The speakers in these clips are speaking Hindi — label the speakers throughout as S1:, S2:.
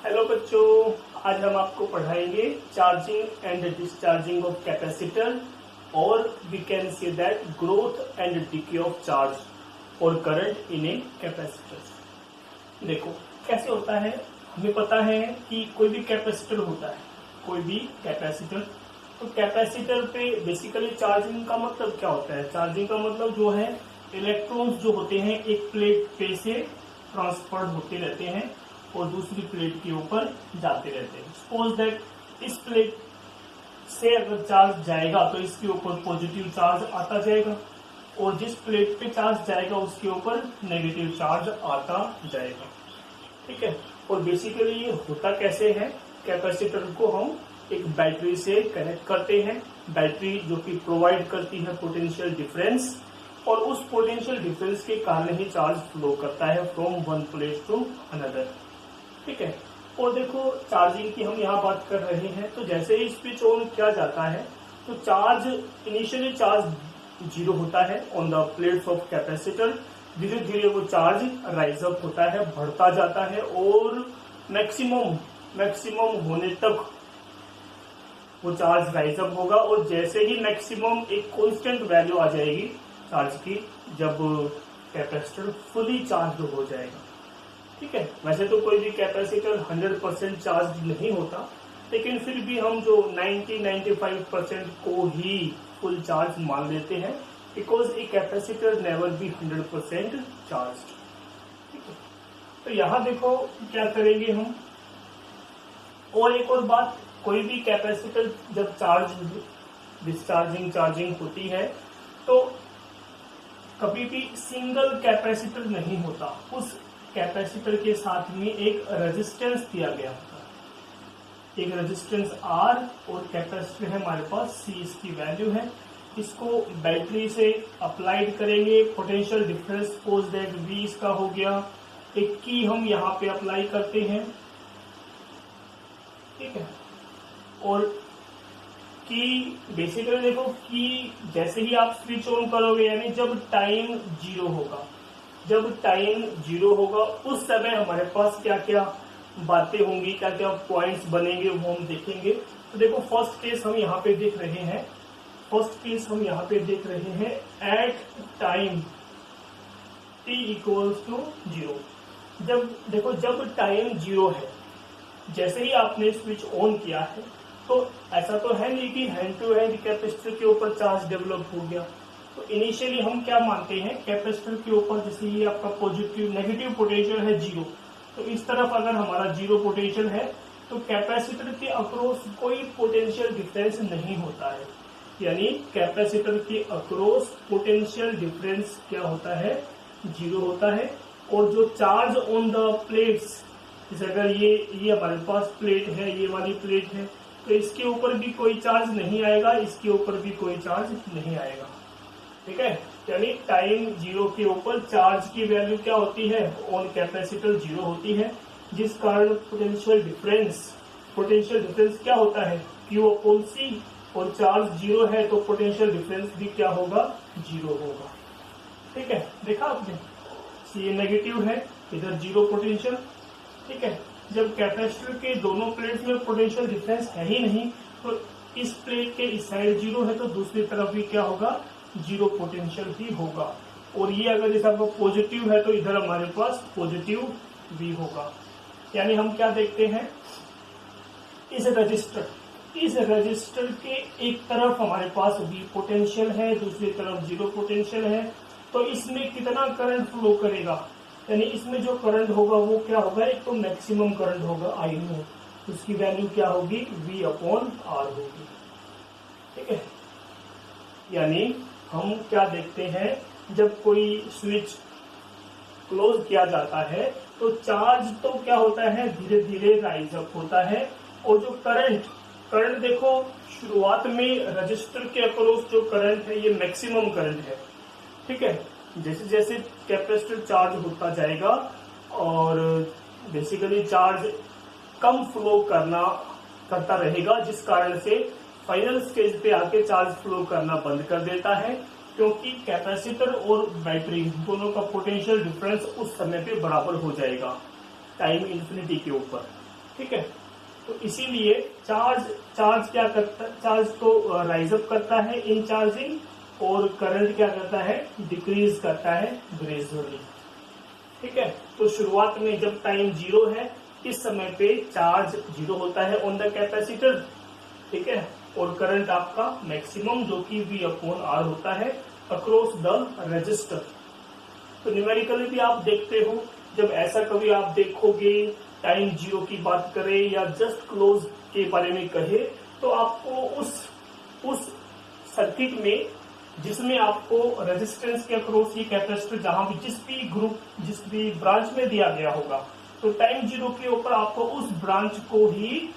S1: हेलो बच्चों, आज हम आपको पढ़ाएंगे charging and discharging of capacitor और we can say that growth and decay of charge और करंट इन ए कैपेसिटर। देखो कैसे होता है, हमें पता है कि कोई भी कैपेसिटर होता है, कोई भी कैपेसिटर, तो कैपेसिटर पे बेसिकली चार्जिंग का मतलब क्या होता है? चार्जिंग का मतलब जो है इलेक्ट्रॉन्स जो होते हैं एक प्लेट पे से ट्रांसफर होते रहते हैं और दूसरी प्लेट के ऊपर जाते रहते हैं। सपोज दैट इस प्लेट से अगर चार्ज जाएगा तो इसके ऊपर पॉजिटिव चार्ज आता जाएगा और जिस प्लेट पे चार्ज जाएगा उसके ऊपर नेगेटिव चार्ज आता जाएगा। ठीक है, और बेसिकली ये होता कैसे है, कैपेसिटर को हम एक बैटरी से कनेक्ट करते हैं, बैटरी जो कि प्रोवाइड करती है पोटेंशियल डिफरेंस और उस पोटेंशियल डिफरेंस के कारण ही चार्ज फ्लो करता है from one place to another. ठीक है, और देखो चार्जिंग की हम यहाँ बात कर रहे हैं, तो जैसे ही स्विच ऑन किया जाता है तो चार्ज इनिशियली चार्ज जीरो होता है on the plates of capacitor. धीरे धीरे वो चार्ज राइज अप होता है, बढ़ता जाता है और मैक्सिमम होने तक वो चार्ज राइज अप होगा और जैसे ही मैक्सिमम एक कांस्टेंट वैल्यू आ जाएगी चार्ज की, जब कैपेसिटर फुली चार्ज हो जाएगा। ठीक है, वैसे तो कोई भी कैपेसिटर 100% चार्ज नहीं होता, लेकिन फिर भी हम जो 90-95% को ही फुल चार्ज मान लेते हैं, because a capacitor never be 100% charge. ठीक है, तो यहाँ देखो क्या करेंगे हम, और एक और बात, कोई भी कैपेसिटर जब डिस्चार्जिंग चार्जिंग होती है तो कभी भी सिंगल कैपेसिटर नहीं होता, उस कैपेसिटर के साथ में एक रेजिस्टेंस दिया गया होता है, एक रेजिस्टेंस R और कैपेसिटर है हमारे पास C, इसकी वैल्यू है। इसको बैटरी से अप्लाइड करेंगे, potential difference suppose that V इसका हो गया, एक की हम यहाँ पे अप्लाई करते हैं। ठीक है, और की बेसिकली देखो कि जैसे ही आप स्विच ऑन करोगे, यानी जब टाइम जीरो होगा, जब टाइम जीरो होगा उस समय हमारे पास क्या क्या बातें होंगी, क्या क्या पॉइंट्स बनेंगे वो हम देखेंगे। तो देखो फर्स्ट केस हम यहाँ पे देख रहे हैं, at time t equals to zero. जब टाइम जीरो है, जैसे ही आपने स्विच ऑन किया है, तो ऐसा तो है नहीं कि हैंड टू हैंड कैपेसिटर के ऊपर चार्ज डेवलप हो गया। तो इनिशियली हम क्या मानते हैं, कैपेसिटर के ऊपर जैसे ये आपका नेगेटिव पोटेंशियल है जीरो, तो इस तरफ अगर हमारा जीरो पोटेंशियल है तो कैपेसिटर के अक्रॉस कोई पोटेंशियल डिफरेंस नहीं होता है, यानी कैपेसिटर के अक्रॉस पोटेंशियल डिफरेंस क्या होता है, जीरो होता है। और जो चार्ज ऑन द प्लेट्स, जैसे अगर ये हमारे पास प्लेट है, ये वाली प्लेट है, तो इसके ऊपर भी कोई चार्ज नहीं आएगा, इसके ऊपर भी कोई चार्ज नहीं आएगा। ठीक है, यानी टाइम जीरो के ऊपर चार्ज की वैल्यू क्या होती है, ऑन कैपेसिटर जीरो होती है, जिस कारण पोटेंशियल डिफरेंस क्या होता है, Q अपॉन C, और चार्ज जीरो है तो पोटेंशियल डिफरेंस भी क्या होगा, जीरो होगा। ठीक है, देखा आपने, ये नेगेटिव है, इधर जीरो पोटेंशियल। ठीक है, जब कैपेसिटर के दोनों प्लेट्स में पोटेंशियल डिफरेंस है ही नहीं, तो इस प्लेट के इस साइड जीरो है तो दूसरी तरफ भी क्या होगा, जीरो पोटेंशियल ही होगा। और ये अगर जैसे आपका पॉजिटिव है तो इधर हमारे पास पॉजिटिव भी होगा। यानी हम क्या देखते हैं, इस रजिस्टर के एक तरफ हमारे पास V पोटेंशियल है, दूसरी तरफ जीरो पोटेंशियल है, तो इसमें कितना करंट फ्लो करेगा, यानी इसमें जो करंट होगा वो क्या होगा, एक तो मैक्सिमम करंट होगा I में, उसकी वैल्यू क्या होगी, V अपॉन R होगी। ठीक है, यानी हम क्या देखते हैं, जब कोई स्विच क्लोज किया जाता है तो चार्ज तो क्या होता है, धीरे धीरे राइज अप होता है, और जो करंट देखो शुरुआत में रजिस्टर के अक्रॉस जो करंट है ये मैक्सिमम करंट है। ठीक है, जैसे जैसे कैपेसिटर चार्ज होता जाएगा और बेसिकली चार्ज कम फ्लो करता रहेगा, जिस कारण से फाइनल स्टेज पे आके चार्ज फ्लो करना बंद कर देता है, क्योंकि कैपेसिटर और बैटरी दोनों का पोटेंशियल डिफरेंस उस समय पे बराबर हो जाएगा टाइम इन्फिनिटी के ऊपर। ठीक है। तो इसीलिए चार्ज क्या करता है, चार्ज तो राइज अप करता है इन चार्जिंग, और करंट क्या करता है, डिक्रीज करता है ग्रेजुअली। ठीक है। तो शुरुआत में जब टाइम 0 है, इस समय पे चार्ज 0 होता है ऑन द कैपेसिटर। ठीक है। और करंट आपका मैक्सिमम जो कि V/R होता है अक्रॉस द रेजिस्टर। तो न्यूमेरिकली भी आप देखते हो, जब ऐसा कभी आप देखोगे टाइम 0 की बात करें या जस्ट क्लोज के बारे में कहे, तो आपको उस सर्किट में जिसमें आपको रेजिस्टेंस के अक्रॉस ये कैपेसिटर जहां भी जिस भी ब्रांच में दिया गया होगा, तो टाइम 0 के ऊपर आपको उस ब्रांच को ही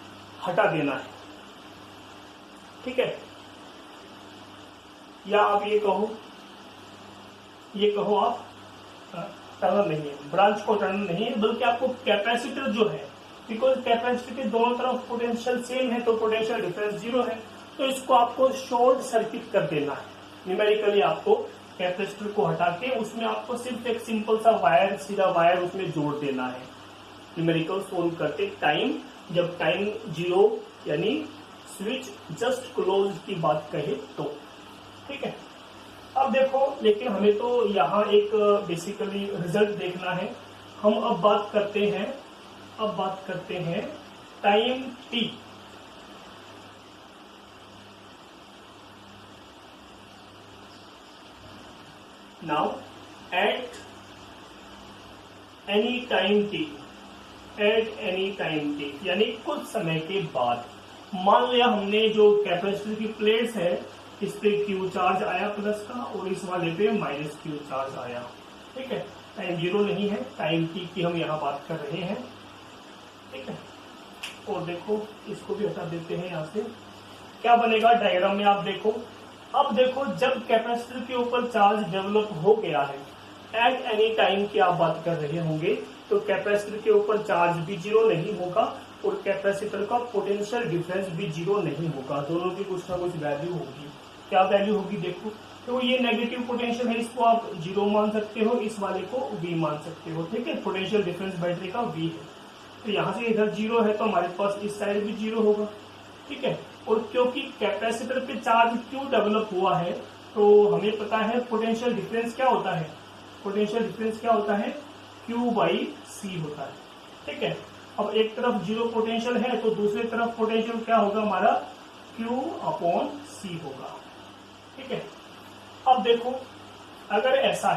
S1: हटा देना है। ठीक है। या आप ये कहो आप टर्न नहीं है, ब्रांच को टर्न नहीं है, बल्कि आपको कैपेसिटर जो है, बिकॉज कैपेसिटर के दोनों तरफ पोटेंशियल सेम है, तो पोटेंशियल डिफरेंस 0 है, तो इसको आपको शॉर्ट सर्किट कर देना है। न्यूमेरिकली आपको कैपेसिटर को हटा के उसमें आपको सिर्फ एक सिंपल सा वायर, सीधा वायर उसमें जोड़ देना है। न्यूमेरिकल सोल्व करते टाइम, जब टाइम 0 यानी स्विच जस्ट क्लोज की बात कहे तो। ठीक है। अब देखो, लेकिन हमें तो यहाँ एक बेसिकली रिजल्ट देखना है। हम अब बात करते हैं time t। Now at any time t, यानी कुछ समय के बाद, मान लिया हमने जो कैपेसिटर की प्लेट्स है, इस पे Q चार्ज आया प्लस का, और इस वाले पे माइनस Q चार्ज आया। ठीक है। टाइम 0 नहीं है, टाइम t की हम यहाँ बात कर रहे हैं। ठीक है। और देखो, इसको भी हटा देते हैं यहाँ से। क्या बनेगा डायग्राम में आप देखो। अब देखो, जब कैपेसिटर के ऊपर चार्ज डेवलप हो गया है, एट एनी टाइम की आप बात कर रहे होंगे, तो कैपेसिटर के ऊपर चार्ज भी 0 नहीं होगा और कैपेसिटर का पोटेंशियल डिफरेंस भी 0 नहीं होगा। दोनों की कुछ ना कुछ वैल्यू होगी। क्या वैल्यू होगी देखो, तो ये नेगेटिव पोटेंशियल है, इसको आप 0 मान सकते हो, इस वाले को V मान सकते हो। ठीक है। पोटेंशियल डिफरेंस बैटरी का V है, तो यहाँ से इधर 0 है, तो हमारे पास इस साइड भी 0 होगा। ठीक है। और क्योंकि कैपेसिटर पे चार्ज क्यों डेवलप हुआ है, तो हमें पता है पोटेंशियल डिफरेंस क्या होता है, Q/C होता है। ठीक है। अब एक तरफ 0 पोटेंशियल है, तो दूसरी तरफ पोटेंशियल क्या होगा हमारा, Q/C होगा। ठीक है। अब देखो, अगर ऐसा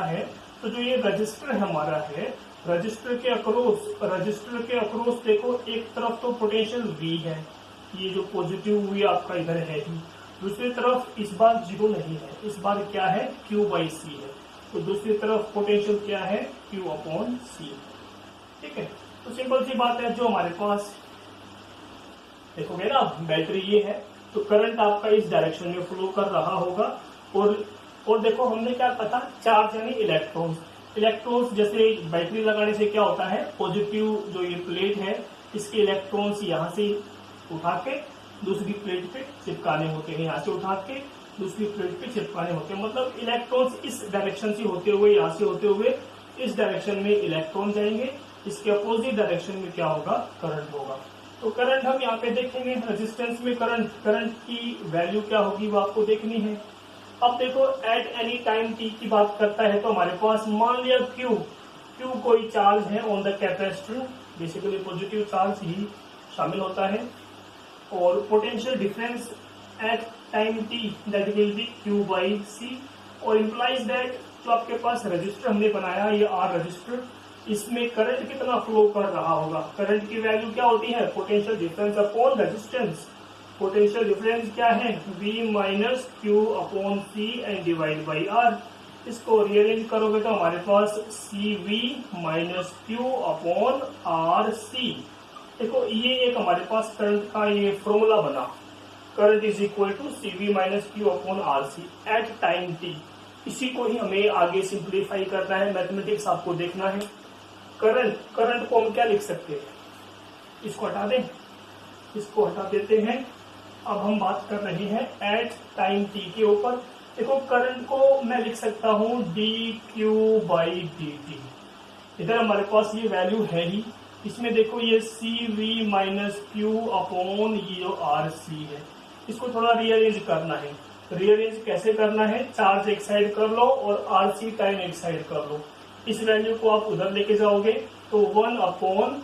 S1: है तो जो ये रजिस्टर हमारा है, रजिस्टर के अक्रॉस देखो, एक तरफ तो पोटेंशियल V है, ये जो पॉजिटिव V आपका इधर है ही, दूसरी तरफ इस बार 0 नहीं है, इस बार क्या है, Q/C है, तो दूसरी तरफ पोटेंशियल क्या है, Q/C। ठीक है। तो सिंपल सी बात है, जो हमारे पास देखोगे ना, बैटरी ये है, तो करंट आपका इस डायरेक्शन में फ्लो कर रहा होगा। और देखो, हमने क्या पता, चार्ज यानी इलेक्ट्रॉन्स जैसे बैटरी लगाने से क्या होता है, पॉजिटिव जो ये प्लेट है, इसके इलेक्ट्रॉन्स यहाँ से उठा के दूसरी प्लेट पे चिपकाने होते हैं, यहाँ से उठा के दूसरी प्लेट पे चिपकाने होते हैं। मतलब इलेक्ट्रॉन्स इस डायरेक्शन से होते हुए, यहाँ से होते हुए इस डायरेक्शन में इलेक्ट्रॉन जाएंगे, इसके अपोजिट डायरेक्शन में क्या होगा, करंट होगा। तो करंट हम यहाँ पे देखेंगे, रेजिस्टेंस में करंट की वैल्यू क्या होगी वो आपको देखनी है। अब देखो, एट एनी टाइम t की बात करता है, तो हमारे पास मान लिया Q कोई चार्ज है on the capacitor, basically positive charge ही शामिल होता है, और potential difference at time t that will be Q/C, और इम्प्लाइज दैट जो आपके पास रजिस्टर हमने बनाया, ये R रजिस्टर, इसमें करंट कितना फ्लो कर रहा होगा। करंट की वैल्यू क्या होती है, potential difference upon resistance. Potential difference क्या है, V-Q/C and divide by R। इसको रीअरेंज करोगे तो हमारे पास CV-Q/RC। देखो, ये एक हमारे पास करंट का ये फॉर्मूला बना, current is equal to CV-Q/RC at time t। इसी को ही हमें आगे सिंप्लीफाई करना है, मैथमेटिक्स आपको देखना है। करंट को हम क्या लिख सकते हैं, इसको हटा दें, इसको हटा देते हैं। अब हम बात कर रहे हैं एट टाइम t के ऊपर। देखो, करंट को मैं लिख सकता हूं dQ/dt। इधर हमारे पास ये वैल्यू है ही, इसमें देखो ये C V minus Q upon ये जो आर सी है, इसको थोड़ा रीअरेंज करना है। रीअरेंज कैसे करना है, चार्ज एक साइड कर लो और आर सी टाइम एक साइड कर लो। इस वैल्यू को आप उधर लेके जाओगे तो 1 अपॉन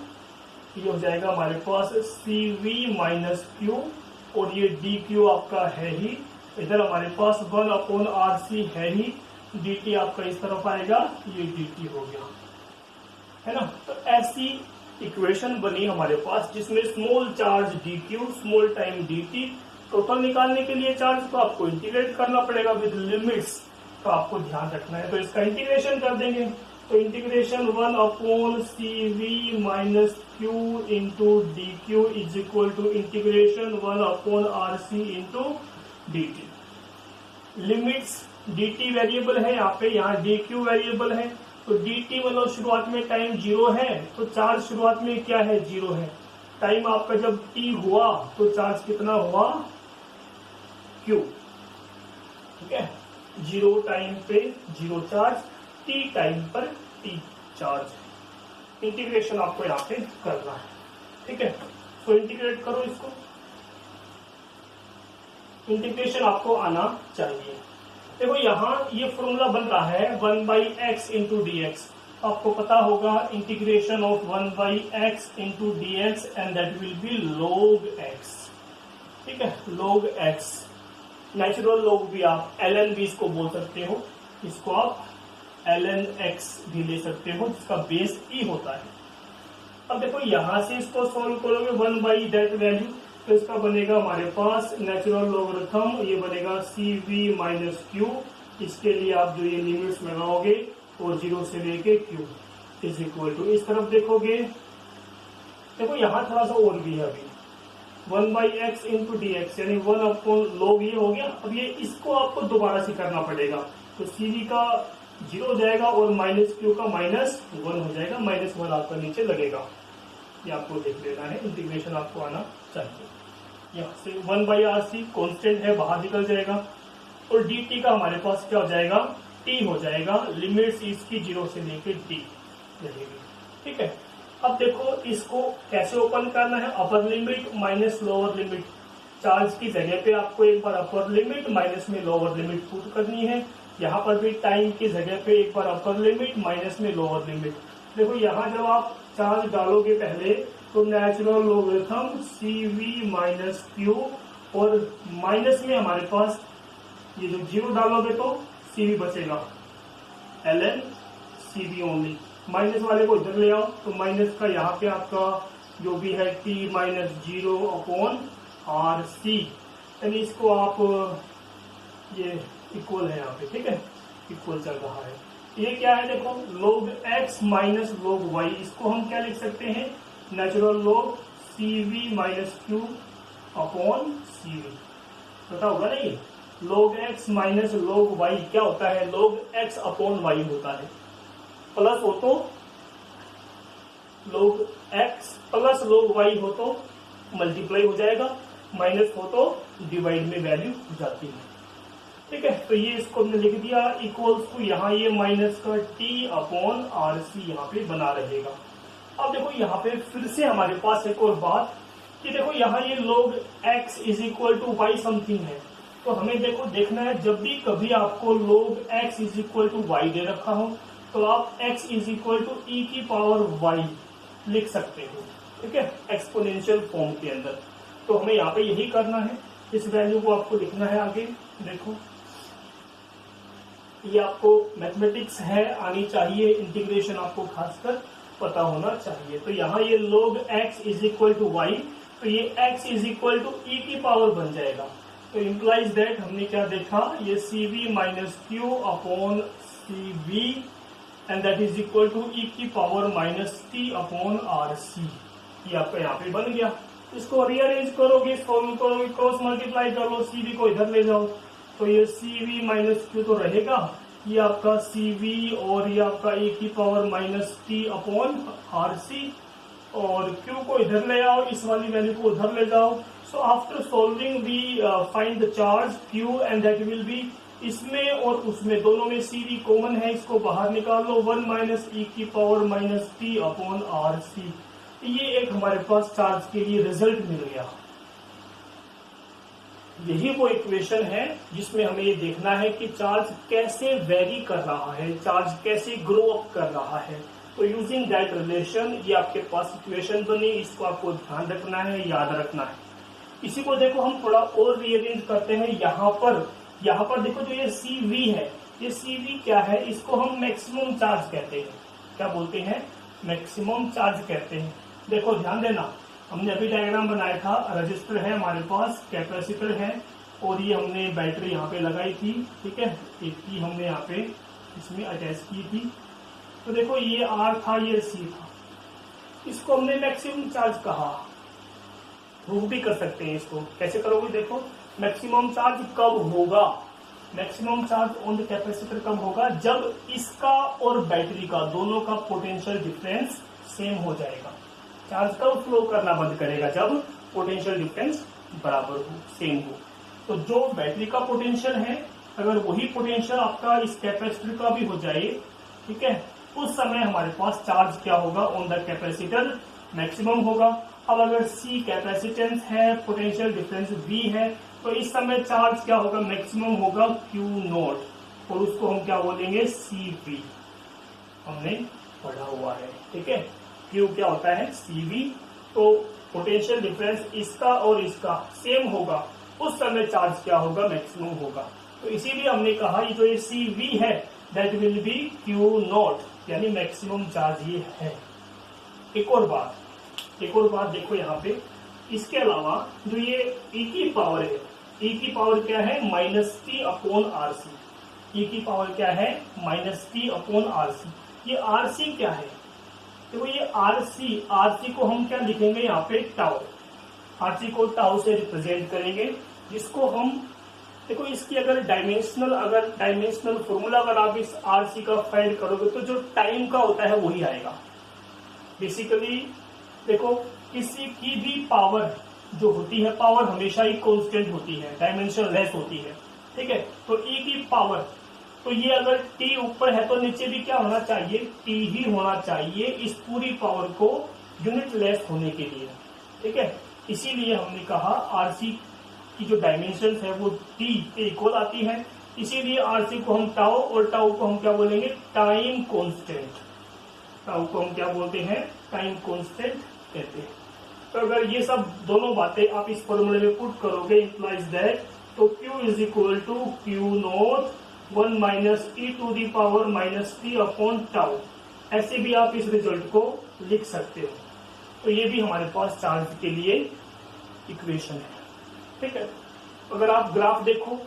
S1: ये हो जाएगा हमारे पास सी वी माइनस क्यू, और ये डी क्यू आपका है ही, इधर हमारे पास 1 अपॉन आर सी है ही, डी टी आपका इस तरफ आएगा, ये डी टी हो गया, है ना। तो ऐसी इक्वेशन बनी हमारे पास जिसमें small charge D Q, small time D T. Total निकालने के लिए चार्ज को आपको इंटीग्रेट करना पड़ेगा विद लिमिट्स, तो आपको ध्यान रखना है। तो इसका इंटीग्रेशन कर देंगे, तो integration 1 upon C V minus Q into d Q is equal to integration 1 upon R C into d t. Limits d t variable है यहाँ पे, यहाँ डी क्यू वेरिएबल है, तो डी टी मतलब शुरुआत में टाइम 0 है, तो चार्ज शुरुआत में क्या है, 0 है। टाइम आपका जब टी हुआ तो चार्ज कितना हुआ, क्यू, ठीक है। 0 टाइम पे 0 चार्ज, टी टाइम पर टी चार्ज। इंटीग्रेशन आपको यहाँ पे करना है, ठीक है। तो इंटीग्रेट करो इसको, इंटीग्रेशन आपको आना चाहिए। देखो यहाँ ये फॉर्मूला बन रहा है 1/x इंटू डी एक्स। आपको पता होगा integration of 1/x into D x and that will B log x, ठीक है, log x। नेचुरल लॉग भी आप ln भी इसको बोल सकते हो, इसको आप ln x भी ले सकते हो, जिसका बेस e होता है। अब देखो यहां से इसको सॉल्व करोगे 1/that वैल्यू, तो इसका बनेगा हमारे पास नेचुरल लॉगरिथम, ये बनेगा सी वी माइनस क्यू। इसके लिए आप जो ये लिमिट्स लगाओगे वो 0 से लेके क्यू इज इक्वल टू, इस तरफ देखोगे, देखो यहाँ थोड़ा सा और भी है अभी, 1/x इंटू डी एक्स, यानी 1 अपॉन log ये हो गया। अब ये इसको आपको दोबारा से करना पड़ेगा, तो सी वी का 0 हो जाएगा और माइनस क्यू का -1 हो जाएगा, -1 आपका नीचे लगेगा। ये आपको देख लेना है, इंटीग्रेशन आपको आना चाहिए। यहाँ से 1/RC कॉन्स्टेंट है, बाहर निकल जाएगा, और डी टी का हमारे पास क्या हो जाएगा, टी हो जाएगा। लिमिट्स इसकी 0 से लेके टी रहेगी, ठीक है। अब देखो इसको कैसे ओपन करना है, अपर limit minus lower limit. Charge की जगह पे आपको एक बार अपर लिमिट माइनस में लोअर लिमिट पुट करनी है। यहाँ पर भी टाइम की जगह पे एक बार अपर लिमिट माइनस में लोअर लिमिट। देखो यहाँ जब आप चार्ज डालोगे पहले, तो natural logarithm C V minus Q, और माइनस में हमारे पास ये जो 0 डालोगे तो सी वी बचेगा, ln C V only. Minus वाले को इधर ले आओ, तो माइनस का यहाँ पे आपका जो भी है t minus 0 upon R C, यानी इसको आप ये इक्वल है यहाँ पे, ठीक है, इक्वल चल रहा है। ये क्या है, देखो log x minus log y, इसको हम क्या लिख सकते हैं, natural log C V minus Q upon C V. पता होगा ना ये log x minus log y क्या होता है, log x अपॉन y होता है। प्लस हो तो log x plus log y हो तो मल्टीप्लाई हो जाएगा, माइनस हो तो डिवाइड में वैल्यू हो जाती है, ठीक है। तो ये इसको हमने लिख दिया इक्वल्स टू, यहाँ ये माइनस का t अपॉन आर सी यहाँ पे बना रहेगा। अब देखो यहाँ पे फिर से हमारे पास एक और बात कि देखो यहाँ ये log x is equal to y something है, तो हमें देखो देखना है जब भी कभी आपको log x is equal to y दे रखा हो, तो आप x is equal to e की पावर y लिख सकते हो, ठीक है, एक्सपोनेंशियल फॉर्म के अंदर। तो हमें यहाँ पे यही करना है, इस वैल्यू को आपको लिखना है आगे। देखो ये आपको मैथमेटिक्स है, आनी चाहिए, इंटीग्रेशन आपको खासकर पता होना चाहिए। तो यहाँ ये log x is equal to y, तो ये x is equal to e की पावर बन जाएगा। तो इम्प्लाइज दैट हमने क्या देखा, ये C V minus Q upon C V and that is equal to e की power minus T upon R C. ये आपका यहाँ पे बन गया। इसको रीअरेंज करोगे, सॉल्व करोगे, क्रॉस मल्टीप्लाई कर लो, सी वी को इधर ले जाओ, तो ये सी वी माइनस क्यू तो रहेगा, ये आपका सी वी और ये आपका e की power minus T upon R C, और क्यू को इधर ले आओ, इस वाली वैल्यू को उधर ले जाओ। So after solving we find the charge Q and that will be, इसमें और उसमें दोनों में सी वी कॉमन है, इसको बाहर निकाल लो, 1 माइनस ई की power minus T upon R C. ये एक हमारे पास चार्ज के लिए रिजल्ट मिल गया। यही वो इक्वेशन है जिसमें हमें ये देखना है कि चार्ज कैसे वेरी कर रहा है, चार्ज कैसे ग्रो अप कर रहा है। तो यूजिंग दैट रिलेशन ये आपके पास इक्वेशन बनी, इसको आपको ध्यान रखना है, याद रखना है। इसी को देखो हम थोड़ा और रीअरेंज करते हैं। यहाँ पर देखो जो ये CV है, ये CV क्या है, इसको हम मैक्सिमम चार्ज कहते हैं। क्या बोलते हैं? मैक्सिमम चार्ज कहते हैं। देखो ध्यान देना, हमने अभी डायग्राम बनाया था, रजिस्टर है हमारे पास, कैपेसिटर है, और ये हमने बैटरी यहाँ पे लगाई थी, ठीक है, एक की हमने यहाँ पे इसमें अटैच की थी। तो देखो ये R था, ये C था, इसको हमने मैक्सिमम चार्ज कहा। प्रूव भी कर सकते हैं इसको। कैसे करोगे? देखो मैक्सिमम चार्ज कब होगा, maximum charge on the capacitor कब होगा, जब इसका और बैटरी का दोनों का पोटेंशियल डिफरेंस सेम हो जाएगा। चार्ज कब फ्लो करना बंद करेगा? जब पोटेंशियल डिफरेंस बराबर हो, सेम हो। तो जो बैटरी का पोटेंशियल है, अगर वही पोटेंशियल आपका इस कैपेसिटर का भी हो जाए, ठीक है, उस समय हमारे पास चार्ज क्या होगा ऑन द कैपेसिटर? मैक्सिमम होगा। अब अगर C कैपेसिटेंस है, पोटेंशियल डिफरेंस V है, तो इस समय चार्ज क्या होगा? मैक्सिमम होगा Q0, और उसको हम क्या बोलेंगे? CV। हमने पढ़ा हुआ है, ठीक है। Q क्या होता है? CV। तो पोटेंशियल डिफरेंस इसका और इसका सेम होगा, उस समय चार्ज क्या होगा? मैक्सिमम होगा। तो इसीलिए हमने कहा ये जो ये CV है दैट विल बी Q0, यानी मैक्सिमम चार्ज ये है। एक और बात देखो यहाँ पे, इसके अलावा जो ये E की पावर है, E की पावर क्या है? -T/RC। E की पावर क्या है? -T/RC। ये RC क्या है? देखो ये RC को हम क्या लिखेंगे यहाँ पे? टाउ। RC को टाउ से रिप्रेजेंट करेंगे, जिसको हम देखो इसकी अगर डायमेंशनल फॉर्मूला अगर आप इस RC का फाइंड करोगे तो जो टाइम का होता है वही आएगा। बेसिकली देखो किसी की भी पावर जो होती है, पावर हमेशा ही कांस्टेंट होती है, डायमेंशन लेस होती है, ठीक है। तो E की पावर, तो ये अगर T ऊपर है तो नीचे भी क्या होना चाहिए? T ही होना चाहिए, इस पूरी पावर को यूनिट लेस होने के लिए, ठीक है। इसीलिए हमने कहा RC की जो डायमेंशन है वो T के इक्वल आती है। इसीलिए RC को हम टाउ, और टाउ को हम क्या बोलेंगे? Time constant. टाउ को हम क्या बोलते हैं? टाइम कांस्टेंट कहते हैं। तो अगर ये सब दोनों बातें आप इस फॉर्मूले में पुट करोगे, इंप्लाइज दैट, तो Q is equal to Q0 1 minus E⁻−T/टाउ। ऐसे भी आप इस रिजल्ट को लिख सकते हो। तो ये भी हमारे पास चार्ज के लिए इक्वेशन है, ठीक है। अगर आप ग्राफ देखो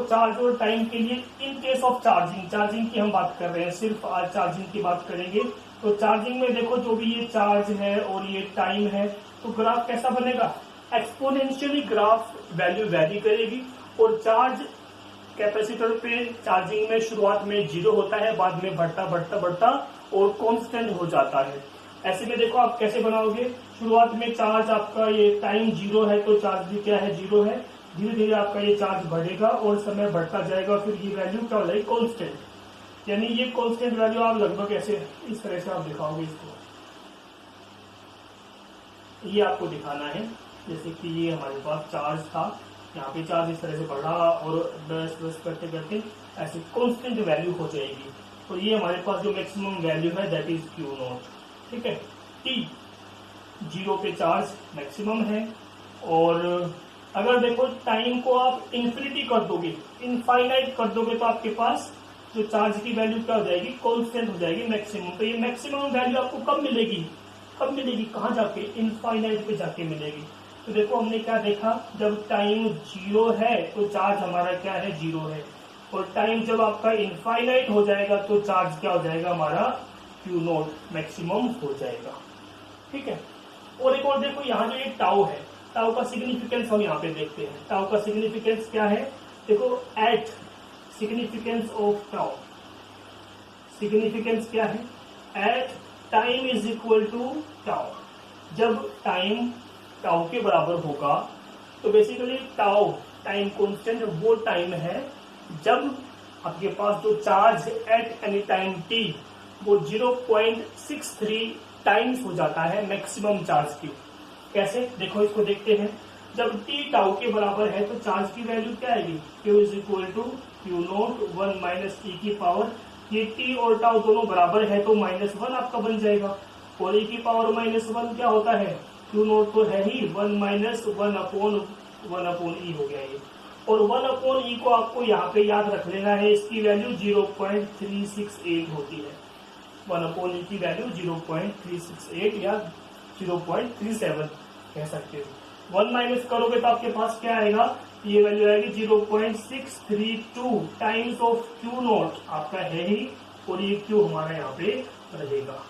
S1: चार्ज और टाइम के लिए, इन केस ऑफ चार्जिंग की हम बात कर रहे हैं, सिर्फ आज चार्जिंग की बात करेंगे। तो चार्जिंग में देखो जो भी ये चार्ज है और ये टाइम है, तो ग्राफ कैसा बनेगा? एक्सपोनेंशियली ग्राफ वैल्यू वैरी करेगी, और चार्ज कैपेसिटर पे चार्जिंग में शुरुआत में 0 होता है, बाद में बढ़ता और कांस्टेंट हो जाता है। ऐसे में देखो आप कैसे बनाओगे? शुरुआत में चार्ज आपका ये टाइम 0 है, तो चार्ज भी क्या है? 0 है। धीरे धीरे आपका ये चार्ज बढ़ेगा और समय बढ़ता जाएगा, फिर ये वैल्यू क्या हो जाएगी? कांस्टेंट। यानी ये कांस्टेंट वैल्यू आप लगभग ऐसे इस तरह से आप दिखाओगे इसको, ये आपको दिखाना है। जैसे कि ये हमारे पास चार्ज था, यहाँ पे चार्ज इस तरह से बढ़ा और बस करते करते ऐसे कांस्टेंट वैल्यू हो जाएगी। तो ये हमारे पास जो मैक्सिमम वैल्यू है दैट इज Q0, ठीक है। T 0 पे चार्ज मैक्सिमम है, और अगर देखो टाइम को आप इन्फिनिटी कर दोगे, इनफाइनाइट कर दोगे, तो आपके पास जो चार्ज की वैल्यू क्या हो जाएगी? कांस्टेंट हो जाएगी, मैक्सिमम। तो ये मैक्सिमम वैल्यू आपको कब मिलेगी? कहाँ जाके? इनफाइनाइट पे जाके मिलेगी। तो देखो हमने क्या देखा, जब टाइम 0 है तो चार्ज हमारा क्या है? 0 है, और टाइम जब आपका इनफाइनाइट हो जाएगा तो चार्ज क्या हो जाएगा? हमारा Q0 मैक्सिमम हो जाएगा, ठीक है। और एक और देखो, यहाँ जो ये टाउ है, टाउ का सिग्निफिकेंस हम यहाँ पे देखते हैं। टाउ का सिग्निफिकेंस क्या है? देखो at significance of tau, significance क्या है? At time is equal to tau. जब टाइम टाउ के बराबर होगा तो बेसिकली टाउ टाइम कांस्टेंट वो टाइम है जब आपके पास जो charge at any time t वो 0.63 टाइम्स हो जाता है मैक्सिमम चार्ज की। कैसे, देखो इसको देखते हैं। जब t टाउ के बराबर है तो चार्ज की वैल्यू क्या आएगी, Q is equal to Q naught 1 minus e की पावर, ये t और टाउ दोनों बराबर है तो -1 आपका बन जाएगा, और e की पावर -1 क्या होता है, क्यू नोट तो है ही 1 माइनस 1 अपॉन e हो गया ये, और 1 अपॉन e को आपको यहाँ पे याद रख लेना है, इसकी वैल्यू 0.368 होती है। 1 अपॉन e की वैल्यू 0.368 या 0.37 कह सकते हो। 1 माइनस करोगे तो आपके पास क्या आएगा, ये वैल्यू आएगी 0.632 टाइम्स ऑफ क्यू नोट आपका है ही, और ये क्यू हमारा यहाँ पे रहेगा।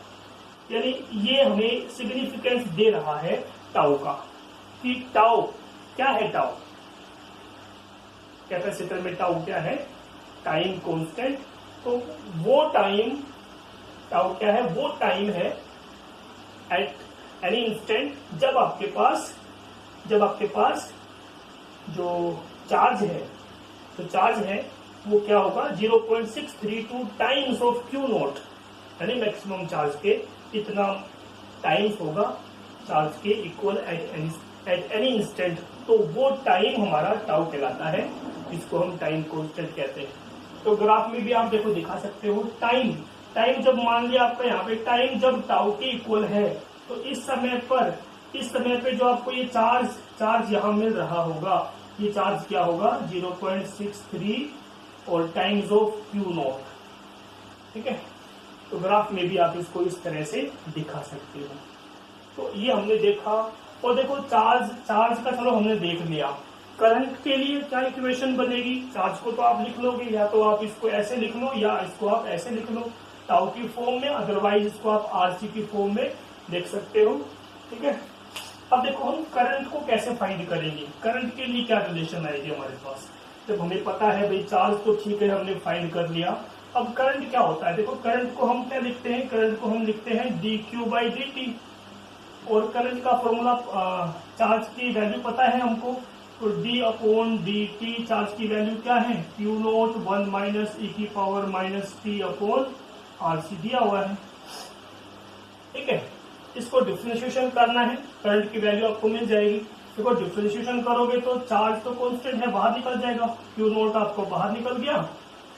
S1: यानी ये हमें सिग्निफिकेंस दे रहा है टाउ का, कि टाउ क्या है, टाउ कैपेसिटर में टाउ क्या है, टाइम कांस्टेंट। तो वो टाइम, टाउ क्या है, वो टाइम है एट एनी इंस्टेंट जब आपके पास जो चार्ज है, तो चार्ज है वो क्या होगा 0.632 टाइम्स ऑफ क्यू नोट, यानी मैक्सिमम चार्ज के इतना टाइम्स होगा चार्ज के इक्वल एट एनी इंस्टेंट, तो वो टाइम हमारा टाउ कहलाता है, इसको हम टाइम कांस्टेंट कहते हैं। तो ग्राफ में भी आप देखो दिखा सकते हो, टाइम जब मान लिया आपका यहाँ पे टाइम जब टाउ के इक्वल है, तो इस समय पे जो आपको ये चार्ज यहाँ मिल रहा होगा, ये चार्ज क्या होगा 0.63 और टाइम्स ऑफ क्यू नॉट, ठीक है। तो ग्राफ में भी आप इसको इस तरह से दिखा सकते हो। तो ये हमने देखा, और देखो चार्ज का चलो हमने देख लिया। करंट के लिए क्या इक्वेशन बनेगी, चार्ज को तो आप लिख लोगे, या तो आप इसको ऐसे लिख लो या इसको आप ऐसे लिख लो टाउ की फॉर्म में, अदरवाइज इसको आप आरसी की फॉर्म में देख सकते हो, ठीक है। अब देखो हम करंट को कैसे फाइंड करेंगे, करंट के लिए क्या रिलेशन आएगी हमारे पास। जब हमें पता है भाई चार्ज तो ठीक है हमने फाइंड कर लिया, अब करंट क्या होता है। देखो करंट को हम क्या लिखते हैं, करंट को हम लिखते हैं dq/dt, और करंट का फॉर्मूला चार्ज की वैल्यू पता है हमको, तो d/dt चार्ज की वैल्यू क्या है, Q नोट 1 माइनस e की पावर -t/RC दिया हुआ है, ठीक है। इसको डिफरेंशिएशन करना है, करंट की वैल्यू आपको मिल जाएगी। देखो डिफरेंशिएशन करोगे तो चार्ज तो कांस्टेंट है, बाहर निकल जाएगा, Q नोट आपको बाहर निकल गया,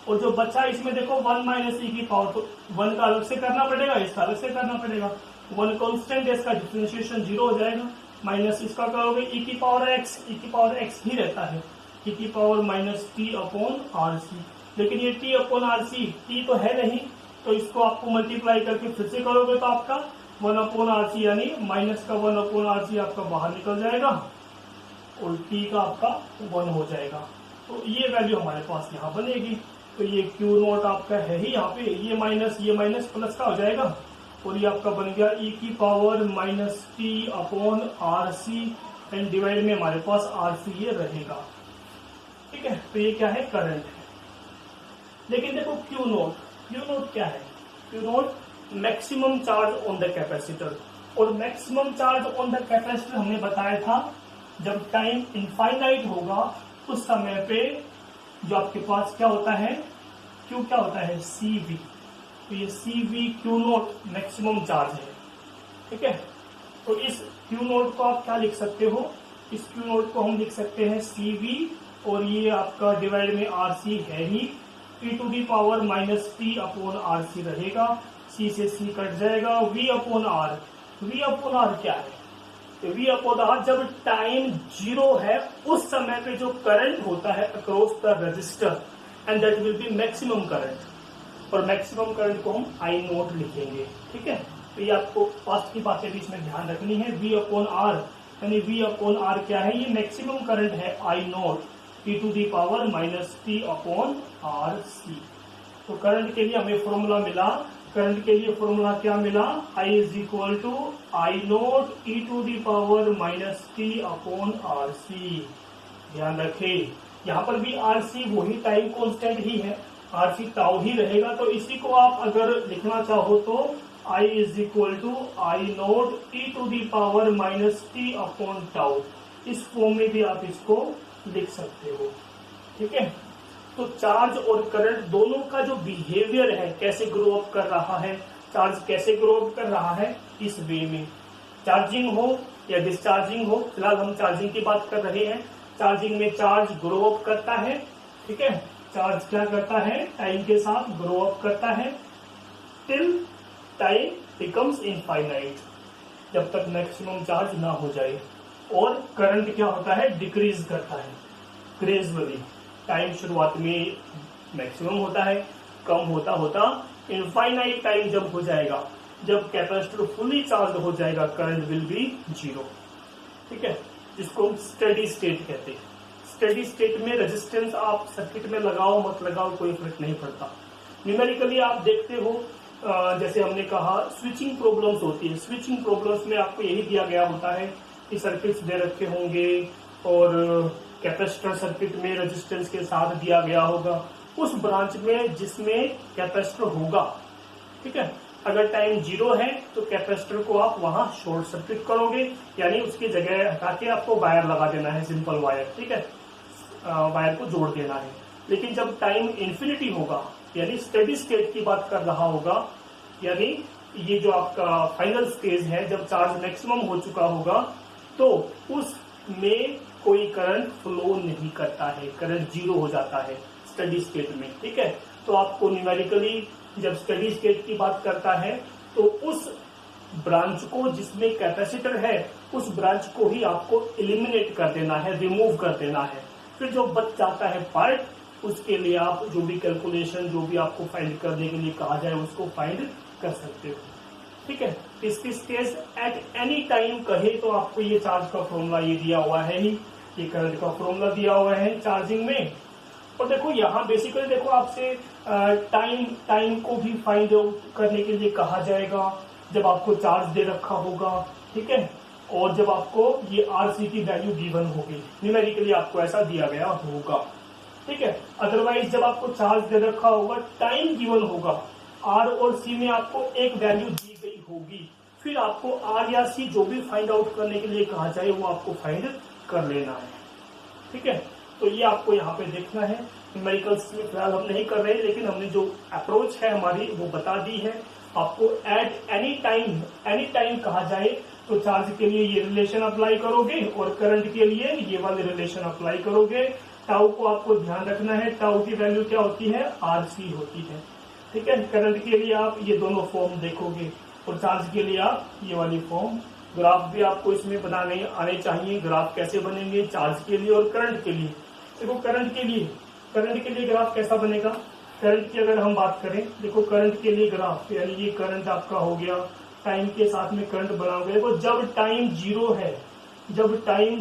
S1: और जो बचा इसमें देखो 1 माइनस e की पावर, तो 1 का अलग से करना पड़ेगा, इसका अलग से करना पड़ेगा। 1 कांस्टेंट है, इसका डिफरेंशिएशन 0 हो जाएगा, माइनस इसका करोगे e की पावर x ही रहता है, e की पावर -t/RC, लेकिन ये t/RC t तो है नहीं, तो इसको आपको मल्टीप्लाई करके फिर से करोगे तो आपका 1/RC यानी माइनस का 1/RC आपका बाहर निकल जाएगा, और t का आपका 1 हो जाएगा। तो ये वैल्यू हमारे पास यहाँ बनेगी। तो ये Q नोट आपका है ही यहाँ पे, ये माइनस प्लस का हो जाएगा, और ये आपका बन गया e की पावर -t/RC, एंड डिवाइड में हमारे पास RC ये रहेगा, ठीक है। तो ये क्या है, करंट है। लेकिन देखो Q नोट क्या है, Q naught maximum charge on the capacitor, और maximum charge on the capacitor हमने बताया था जब टाइम इनफाइनाइट होगा उस समय पे जो आपके पास क्या होता है, Q क्या होता है, CV, तो ये CV Q naught maximum charge है, ठीक है। तो इस Q नोट को आप क्या लिख सकते हो, इस Q नोट को हम लिख सकते हैं CV, और ये आपका डिवाइड में RC है ही, e⁻ -t/RC रहेगा, C से C कट जाएगा, V/R क्या है, V/R जब टाइम 0 है उस समय पे जो करंट होता है across the register, and that will B maximum current, और मैक्सिमम करंट को हम I नोट लिखेंगे, ठीक है। तो ये आपको पास्ट की बातें भी इसमें ध्यान रखनी है। V/R यानी V/R क्या है, ये मैक्सिमम करंट है I नोट e⁻t/RC। तो करंट के लिए हमें फॉर्मूला मिला, करंट के लिए फॉर्मूला क्या मिला, I नोट e⁻t/RC। ध्यान रखें यहाँ पर भी RC वही टाइम कांस्टेंट ही है, RC टाउ ही रहेगा, तो इसी को आप अगर लिखना चाहो तो I नोट e⁻t/τ, इस फॉर्म में भी आप इसको लिख सकते हो, ठीक है। तो चार्ज और करंट दोनों का जो बिहेवियर है, कैसे ग्रो अप कर रहा है, चार्ज कैसे ग्रो अप कर रहा है, इस वे में, चार्जिंग हो या डिस्चार्जिंग हो। फिलहाल हम चार्जिंग की बात कर रहे हैं। चार्जिंग में चार्ज ग्रो अप करता है, ठीक है, चार्ज क्या करता है, टाइम के साथ ग्रो अप करता है टिल टाइम बिकम्स इनफाइनाइट, जब तक मैक्सिमम चार्ज ना हो जाए। और करंट क्या होता है, डिक्रीज करता है ग्रेजुअली। टाइम शुरुआत में मैक्सिमम होता है, कम होता होता इनफाइनाइट टाइम जब हो जाएगा, जब कैपेसिटर फुली चार्ज हो जाएगा, करंट विल बी जीरो, ठीक है, जिसको स्टेडी स्टेट कहते हैं। स्टेडी स्टेट में रेजिस्टेंस आप सर्किट में लगाओ मत लगाओ कोई फर्क नहीं पड़ता। न्यूमेरिकली आप देखते हो, जैसे हमने कहा स्विचिंग प्रॉब्लम्स होती है, स्विचिंग प्रॉब्लम्स में आपको यही दिया गया होता है कि सर्किट्स दे रखे होंगे और कैपेसिटर सर्किट में रेजिस्टेंस के साथ दिया गया होगा उस ब्रांच में जिसमें कैपेसिटर होगा, ठीक है। अगर टाइम जीरो है तो कैपेसिटर को आप वहां शॉर्ट सर्किट करोगे, यानी उसकी जगह हटा के आपको वायर लगा देना है, सिंपल वायर, ठीक है, वायर को जोड़ देना है। लेकिन जब टाइम इन्फिनिटी होगा, यानी स्टेडी स्टेट की बात कर रहा होगा, यानी ये जो आपका फाइनल स्टेज है, जब चार्ज मैक्सिमम हो चुका होगा, तो उसमें कोई करंट फ्लो नहीं करता है, करंट जीरो हो जाता है स्टेडी स्टेट में, ठीक है। तो आपको न्यूमेरिकली जब स्टेडी स्टेट की बात करता है तो उस ब्रांच को जिसमें कैपेसिटर है, उस ब्रांच को ही आपको एलिमिनेट कर देना है, रिमूव कर देना है। फिर जो बच जाता है पार्ट, उसके लिए आप जो भी कैलकुलेशन, जो भी आपको फाइंड करने के लिए कहा जाए, उसको फाइंड कर सकते हो, ठीक है। इसकी स्टेज एट एनी टाइम कहे तो आपको ये चार्ज का फॉर्मूला ये दिया हुआ है ही, ये करंट का फॉर्मूला दिया हुआ है चार्जिंग में। और देखो यहाँ बेसिकली देखो आपसे टाइम को भी फाइंड आउट करने के लिए कहा जाएगा जब आपको चार्ज दे रखा होगा, ठीक है, और जब आपको ये आरसी की वैल्यू गिवन होगी, न्यूमेरिकली आपको ऐसा दिया गया होगा, ठीक है। अदरवाइज जब आपको चार्ज दे रखा होगा, टाइम गिवन होगा, आर और सी में आपको एक वैल्यू दी गई होगी, फिर आपको आर या सी जो भी फाइंड आउट करने के लिए कहा जाए वो आपको फाइंड कर लेना है, ठीक है। तो ये आपको यहाँ पे देखना है। न्यूमेरिकल्स में फिलहाल हम नहीं कर रहे, लेकिन हमने जो अप्रोच है हमारी वो बता दी है। आपको एट एनी टाइम कहा जाए तो चार्ज के लिए ये रिलेशन अप्लाई करोगे और करंट के लिए ये वाले रिलेशन अप्लाई करोगे। टाउ को आपको ध्यान रखना है, टाउ की वैल्यू क्या होती है, आरसी होती है, ठीक है। करंट के लिए आप ये दोनों फॉर्म देखोगे और चार्ज के लिए आप ये वाली फॉर्म। ग्राफ भी आपको इसमें बनाने आने चाहिए, ग्राफ कैसे बनेंगे चार्ज के लिए और करंट के लिए। देखो करंट के लिए ग्राफ कैसा बनेगा, करंट की अगर हम बात करें, देखो करंट के लिए ग्राफ, यानी ये करंट आपका हो गया, टाइम के साथ में करंट बनाओगे। देखो जब टाइम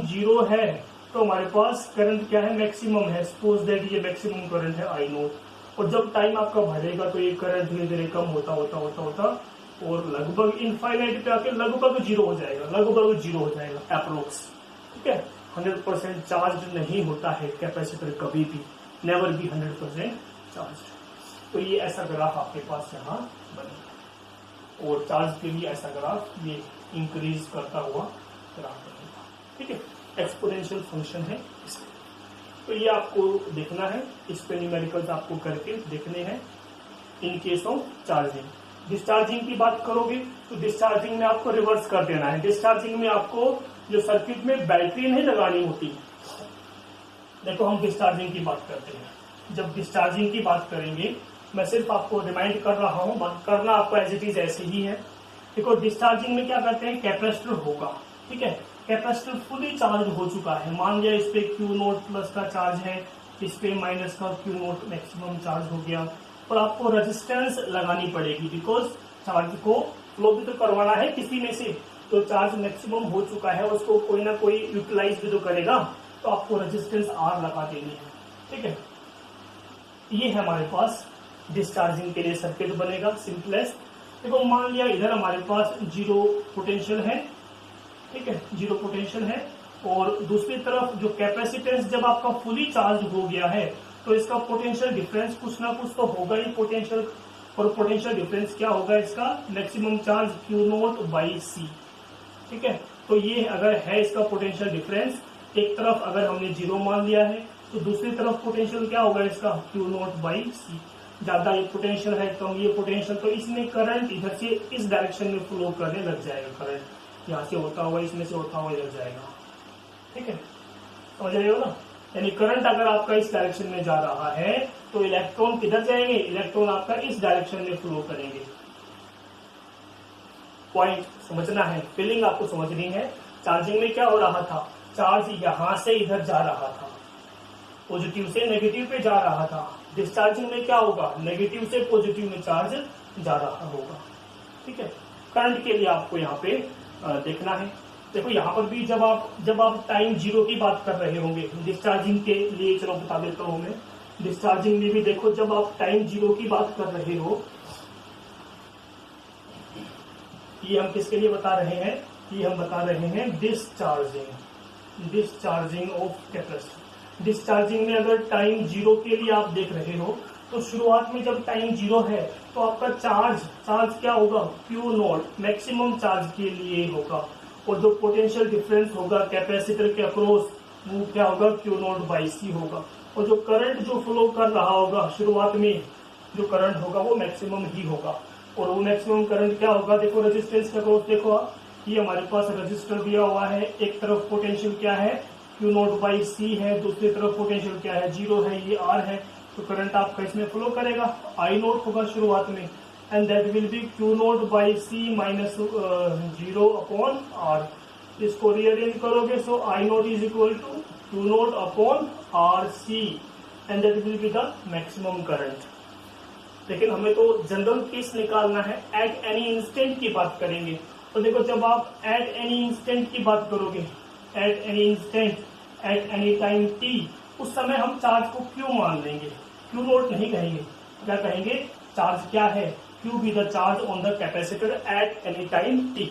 S1: जीरो है तो हमारे पास करंट क्या है, मैक्सिमम है। सपोज दैट ये मैक्सिमम करंट है आई नोट, और जब टाइम आपका बढ़ेगा तो ये करंट धीरे धीरे कम होता और लगभग इनफाइनाइट पे आके लगभग जीरो हो जाएगा अप्रोक्स, ठीक है। 100% चार्ज नहीं होता है कैपेसिटर कभी भी, नेवर बी 100% चार्ज। तो ये ऐसा ग्राफ आपके पास यहाँ बनेगा, और चार्ज के लिए ऐसा ग्राफ ये इंक्रीज करता हुआ ग्राफ बनेगा, ठीक है। एक्सपोनेंशियल फंक्शन है इसका, तो ये आपको देखना है। इस पे न्यूमेरिकल्स आपको करके देखने हैं। In case of charging, discharging की बात करोगे तो डिस्चार्जिंग में आपको रिवर्स कर देना है। डिस्चार्जिंग में आपको जो सर्किट में बैटरी नहीं लगानी होती। देखो हम डिस्चार्जिंग की बात करते हैं, जब डिस्चार्जिंग की बात करेंगे, मैं सिर्फ आपको रिमाइंड कर रहा हूं, बात करना आपको एज इट इज ऐसे ही है। देखो डिस्चार्जिंग में क्या करते हैं, कैपेसिटर होगा, ठीक है, कैपेसिटर फुली चार्ज हो चुका है। मान लिया इस पे क्यू नोट प्लस का चार्ज है, इस पे माइनस का क्यू नोट मैक्सिमम चार्ज हो गया, और आपको रेजिस्टेंस लगानी पड़ेगी, बिकॉज चार्ज को फ्लो भी तो करवाना है किसी में से। तो चार्ज मैक्सिमम हो चुका है, उसको कोई ना कोई यूटिलाइज भी तो करेगा, तो आपको रेजिस्टेंस आर लगा देनी है, ठीक है। ये है हमारे पास डिस्चार्जिंग के लिए सर्किट बनेगा सिंपलेस्ट। देखो मान लिया इधर हमारे पास जीरो पोटेंशियल है, ठीक है, जीरो पोटेंशियल है, और दूसरी तरफ जो कैपेसिटेंस जब आपका फुली चार्ज हो गया है तो इसका पोटेंशियल डिफरेंस कुछ ना कुछ तो होगा ही पोटेंशियल, और पोटेंशियल डिफरेंस क्या होगा इसका, maximum charge Q naught by C, ठीक है। तो ये अगर है इसका पोटेंशियल डिफरेंस, एक तरफ अगर हमने जीरो मान लिया है तो दूसरी तरफ पोटेंशियल क्या होगा इसका, क्यू नोट बाई सी। ज्यादा ये पोटेंशियल है, कम ये पोटेंशियल, तो इसमें करंट इधर से इस डायरेक्शन में फ्लो करने लग जाएगा। करंट यहाँ से होता हुआ इसमें से होता हुआ लग जाएगा। ठीक है, समझ रहे हो ना। यानी करंट अगर आपका इस डायरेक्शन में जा रहा है तो इलेक्ट्रॉन किधर जाएंगे, इलेक्ट्रॉन आपका इस डायरेक्शन में फ्लो करेंगे। पॉइंट समझना है, फीलिंग आपको समझनी है। चार्जिंग में क्या हो रहा था, चार्ज यहां से इधर जा रहा था, पॉजिटिव से नेगेटिव पे जा रहा था। डिस्चार्जिंग में क्या होगा, नेगेटिव से पॉजिटिव में चार्ज जा रहा होगा। ठीक है, करंट के लिए आपको यहाँ पे देखना है। देखो यहाँ पर भी जब आप टाइम जीरो की बात कर रहे होंगे, डिस्चार्जिंग के लिए चलो बता देता हूं मैं। डिस्चार्जिंग में भी देखो जब आप टाइम जीरो की बात कर रहे हो, ये हम किसके लिए बता रहे हैं, ये हम बता रहे हैं डिस्चार्जिंग ऑफ कैपेसिटर। डिस्चार्जिंग में अगर टाइम जीरो के लिए आप देख रहे हो तो शुरुआत में जब टाइम जीरो है तो आपका चार्ज क्या होगा, क्यू नॉट, मैक्सिमम चार्ज के लिए होगा। और जो पोटेंशियल डिफरेंस होगा कैपेसिटर के अक्रॉस वो क्या होगा, क्यू नॉट बाई सी होगा। और जो करंट जो फ्लो कर रहा होगा शुरुआत में जो करंट होगा वो मैक्सिमम ही होगा। और वो मैक्सिमम करंट क्या होगा, देखो रेजिस्टेंस का अक्रॉस देखो आप, ये हमारे पास रेजिस्टर दिया हुआ है, एक तरफ पोटेंशियल क्या है, क्यू नॉट बाई सी है, दूसरी तरफ पोटेंशियल क्या है, जीरो है, ये आर है। तो करंट आपका इसमें फ्लो करेगा, आई नॉट होगा शुरुआत में, and that will be Q naught by C minus zero upon R. इसको रीअरेंज करोगे so I naught is equal to Q naught upon R C, and that will be the maximum current. लेकिन हमें तो जनरल केस निकालना है, एट एनी इंस्टेंट की बात करेंगे। तो देखो जब आप एट एनी इंस्टेंट की बात करोगे, at any instant, eight any time T, उस समय हम चार्ज को क्यू मान लेंगे, क्यू नॉट नहीं कहेंगे। क्या कहेंगे, चार्ज क्या है, Q be the charge on the capacitor eight any time T.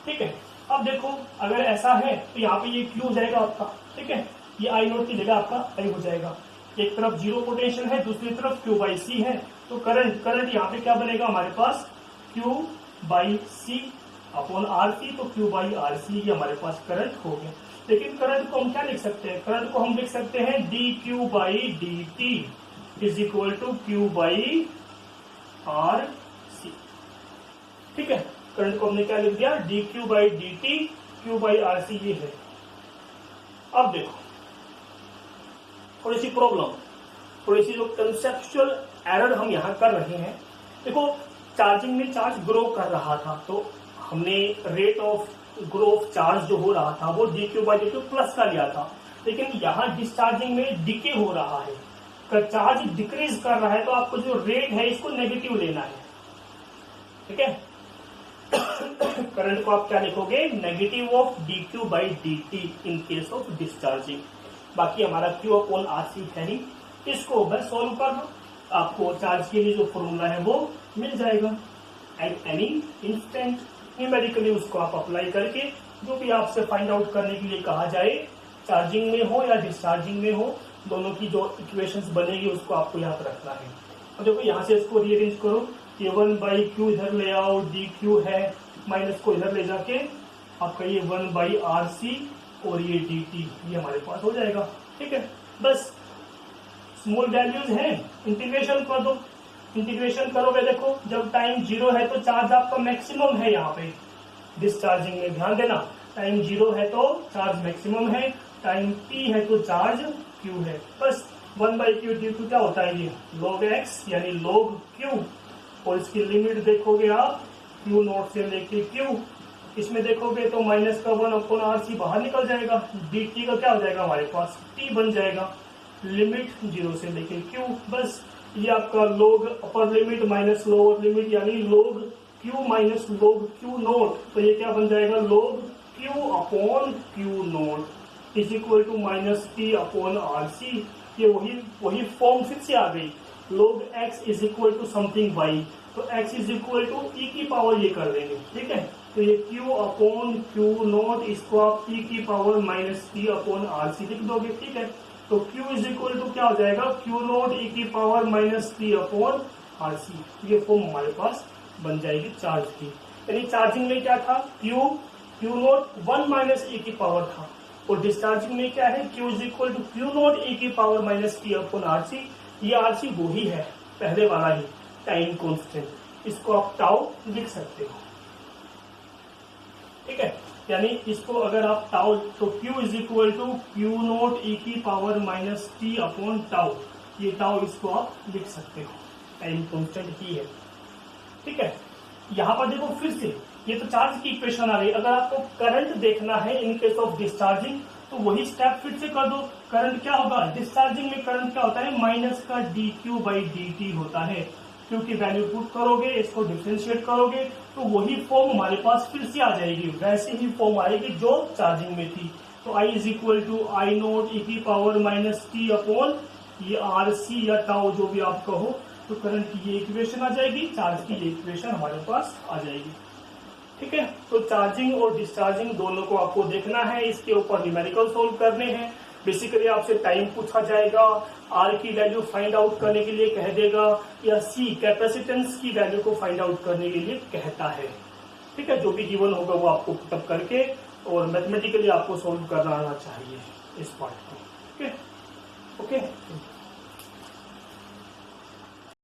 S1: ठीक है, अब देखो अगर ऐसा है तो यहाँ पे ये क्यू हो जाएगा आपका। ठीक है, ये आई नॉट की जगह आपका आई हो जाएगा। एक तरफ जीरो पोटेंशियल है, दूसरी तरफ क्यू बाई सी है, तो करंट यहाँ पे क्या बनेगा हमारे पास, Q by C upon R C. तो क्यू बाई आर सी ये हमारे पास करंट हो गया। लेकिन करंट को हम क्या लिख सकते हैं, करंट को हम लिख सकते हैं D Q by D T is equal to Q by R C. ठीक है, करंट को हमने क्या लिख दिया, D Q by D T, Q by R C ये है। अब देखो थोड़ी सी प्रॉब्लम, थोड़ी सी जो कंसेप्चुअल एरर हम यहां कर रहे हैं। देखो चार्जिंग में चार्ज ग्रो कर रहा था, तो हमने rate of grow of charge जो हो रहा था वो D Q by D Q plus का लिया था। लेकिन यहाँ डिस्चार्जिंग में डिके हो रहा है, चार्ज डिक्रीज कर रहा है, तो आपको जो रेट है इसको नेगेटिव लेना है। ठीक है, करंट को आप क्या लिखोगे, negative of D Q by D T in case of discharging. बाकी हमारा क्यू अपॉन आर सी है नहीं, इसको मैं सोल्व कर लूं, आपको चार्ज के लिए जो फॉर्मूला है वो मिल जाएगा। एट एनी इंस्टेंट न्यूमेरिकली उसको आप अप्लाई करके जो भी आपसे फाइंड आउट करने के लिए कहा जाए, चार्जिंग में हो या डिस्चार्जिंग में हो, दोनों की जो इक्वेशंस बनेगी उसको आपको याद रखना है। और देखो यहाँ से इसको रीअरेंज करो, के वन बाई क्यू इधर ले आओ, डी क्यू है, माइनस को इधर ले जाके आपका ये वन बाई आर सी और ये डी टी ये हमारे पास हो जाएगा। ठीक है, बस स्मॉल वैल्यूज हैं, इंटीग्रेशन कर दो। इंटीग्रेशन करोगे, देखो जब टाइम जीरो है तो चार्ज आपका मैक्सिमम है। यहाँ पे डिस्चार्जिंग में ध्यान देना, टाइम जीरो है तो चार्ज मैक्सिमम है, टाइम टी है तो चार्ज क्यू है। बस one by Q D Q क्या होता है, ये log x यानी log क्यू। और इसकी लिमिट देखोगे आप क्यू नॉट से लेके क्यू, इसमें देखोगे तो माइनस का वन अपॉन आर सी बाहर निकल जाएगा, डी टी का क्या हो जाएगा हमारे पास, टी बन जाएगा, लिमिट जीरो से लेके क्यू। बस ये आपका log upper limit minus lower limit यानी log Q minus log Q naught, तो ये क्या बन जाएगा, log Q upon Q naught is equal to minus T upon R C. ये वही फॉर्म फिर से आ गई, log x is equal to something y, तो x is equal to e की पावर ये कर देंगे। ठीक है, तो ये q अपॉन क्यू नॉट, इसको आप e की power minus T upon R C लिख दोगे। ठीक है, तो q इज इक्वल टू क्या हो जाएगा, क्यू नॉट e की power minus T upon R C. ये फॉर्म हमारे पास बन जाएगी चार्ज की। यानी चार्जिंग में क्या था, Q naught one minus e की पावर था, और डिस्चार्जिंग में क्या है, q is equal to Q naught e की power minus T upon R C. ये आर सी वो ही है पहले वाला ही टाइम कांस्टेंट, इसको आप टाउ लिख सकते हो। ठीक है, यानी इसको अगर आप टाउ, तो Q is equal to Q naught e की power minus T upon tau, ये टाउ इसको आप लिख सकते हो, टाइम कांस्टेंट ही है। ठीक है, यहां पर देखो फिर से ये तो चार्ज की इक्वेशन आ गई। अगर आपको करंट देखना है इन केस ऑफ डिस्चार्जिंग तो वही स्टेप फिर से कर दो। करंट क्या होगा, डिस्चार्जिंग में करंट क्या होता है, माइनस का dq बाई dt होता है, क्योंकि वैल्यू पुट करोगे, इसको डिफरेंशिएट करोगे तो वही फॉर्म हमारे पास फिर से आ जाएगी, वैसे ही फॉर्म आएगी जो चार्जिंग में थी। तो I is equal to I naught e की पावर माइनस टी अपॉन ये RC या टाउ जो भी आप कहो, तो करंट की ये इक्वेशन आ जाएगी, चार्ज की ये इक्वेशन हमारे पास आ जाएगी। ठीक है, तो चार्जिंग और डिस्चार्जिंग दोनों को आपको देखना है, इसके ऊपर न्यूमेरिकल सोल्व करने हैं। बेसिकली आपसे टाइम पूछा जाएगा, आर की वैल्यू फाइंड आउट करने के लिए कह देगा, या सी कैपेसिटेंस की वैल्यू को फाइंड आउट करने के लिए कहता है। ठीक है, जो भी गिवन होगा वो आपको पुटअप करके और मैथमेटिकली आपको सोल्व करना आना चाहिए इस पार्ट को। Okay okay.